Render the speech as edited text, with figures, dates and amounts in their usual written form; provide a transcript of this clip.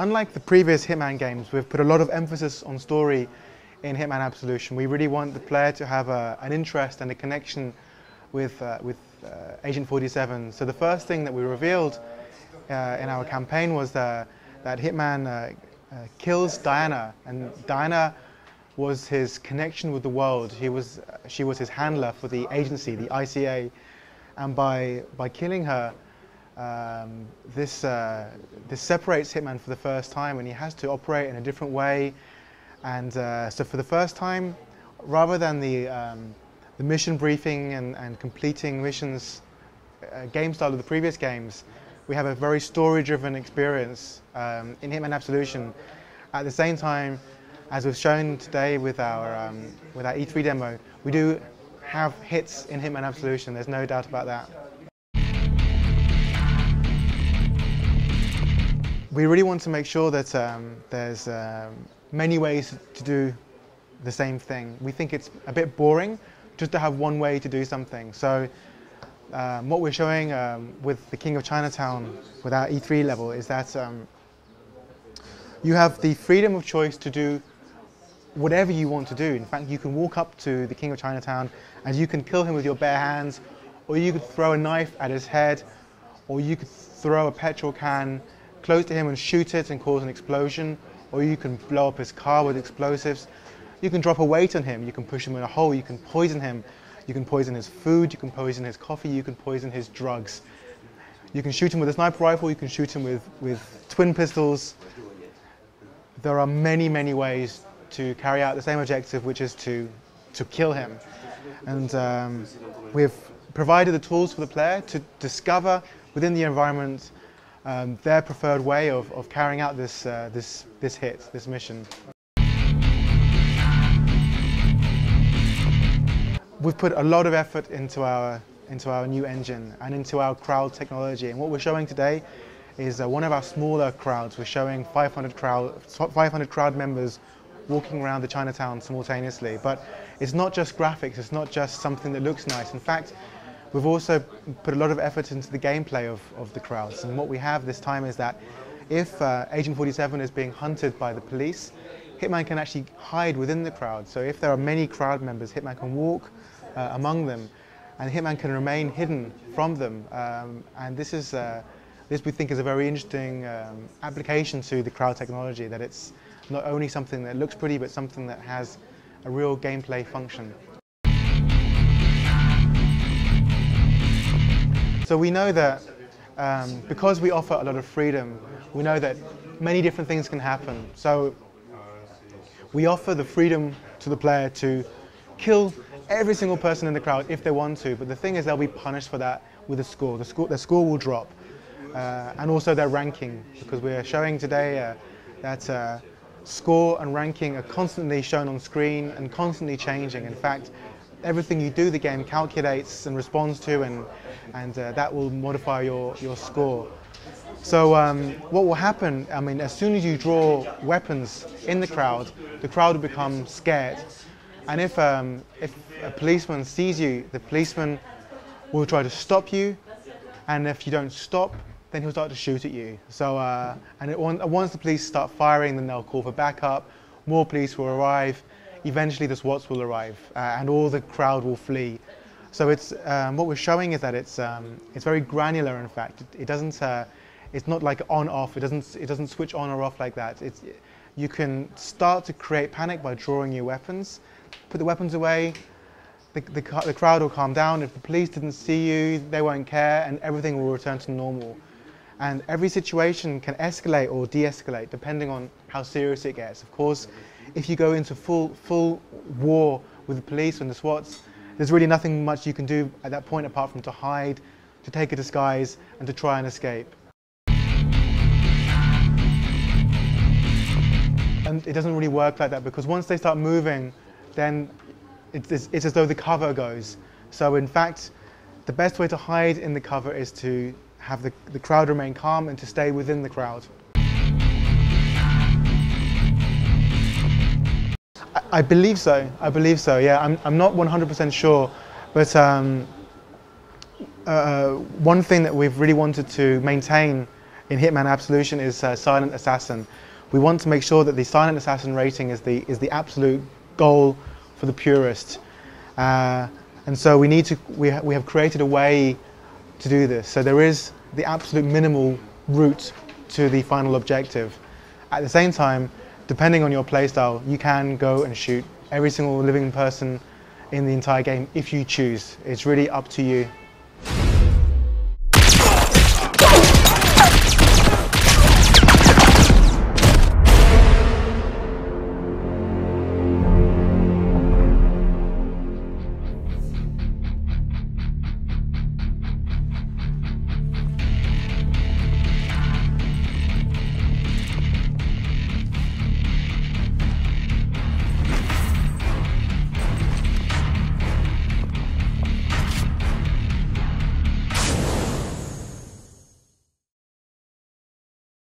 Unlike the previous Hitman games, we've put a lot of emphasis on story in Hitman Absolution. We really want the player to have an interest and a connection with Agent 47. So the first thing that we revealed in our campaign was that Hitman kills Diana, and Diana was his connection with the world. She was his handler for the agency, the ICA, and by killing her, this separates Hitman for the first time, and he has to operate in a different way. And so for the first time, rather than the mission briefing and completing missions game style of the previous games, we have a very story-driven experience in Hitman Absolution. At the same time, as we've shown today with our E3 demo, we do have hits in Hitman Absolution. There's no doubt about that. We really want to make sure that there's many ways to do the same thing. We think it's a bit boring just to have one way to do something. So what we're showing with the King of Chinatown, with our E3 level, is that you have the freedom of choice to do whatever you want to do. In fact, you can walk up to the King of Chinatown and you can kill him with your bare hands, or you could throw a knife at his head, or you could throw a petrol can close to him and shoot it and cause an explosion, or you can blow up his car with explosives. You can drop a weight on him, you can push him in a hole, you can poison him, you can poison his food, you can poison his coffee, you can poison his drugs. You can shoot him with a sniper rifle, you can shoot him with twin pistols. There are many, many ways to carry out the same objective, which is to kill him. And we've provided the tools for the player to discover within the environment their preferred way of carrying out this mission. We've put a lot of effort into our new engine and into our crowd technology, and what we're showing today is one of our smaller crowds. We're showing 500 crowd members walking around the Chinatown simultaneously. But it's not just graphics, it's not just something that looks nice. In fact, we've also put a lot of effort into the gameplay of the crowds. And what we have this time is that if Agent 47 is being hunted by the police, Hitman can actually hide within the crowd. So if there are many crowd members, Hitman can walk among them, and Hitman can remain hidden from them. And this we think is a very interesting application to the crowd technology, that it's not only something that looks pretty, but something that has a real gameplay function. So we know that because we offer a lot of freedom, we know that many different things can happen. So we offer the freedom to the player to kill every single person in the crowd if they want to, but the thing is they'll be punished for that with a score. Their score will drop, and also their ranking, because we're showing today that score and ranking are constantly shown on screen and constantly changing. In fact, everything you do the game calculates and responds to, and that will modify your score. So what will happen, I mean, as soon as you draw weapons in the crowd will become scared. And if a policeman sees you, the policeman will try to stop you, and if you don't stop, then he'll start to shoot at you. So, once the police start firing, then they'll call for backup, more police will arrive, eventually the SWATs will arrive, and all the crowd will flee. So it's, what we're showing is that it's very granular, in fact. It doesn't, it's not like on-off, it doesn't switch on or off like that. You can start to create panic by drawing your weapons, put the weapons away, the crowd will calm down. If the police didn't see you, they won't care, and everything will return to normal. And every situation can escalate or de-escalate depending on how serious it gets. Of course, if you go into full war with the police and the SWATs, there's really nothing much you can do at that point apart from to hide, to take a disguise, and to try and escape. And it doesn't really work like that, because once they start moving, then it's as though the cover goes. So in fact, the best way to hide in the cover is to have the crowd remain calm and to stay within the crowd. I believe so. Yeah, I'm not 100% sure, but one thing that we've really wanted to maintain in Hitman Absolution is Silent Assassin. We want to make sure that the Silent Assassin rating is the absolute goal for the purist. And so we have created a way to do this. So there is the absolute minimal route to the final objective. At the same time, depending on your playstyle, you can go and shoot every single living person in the entire game if you choose. It's really up to you.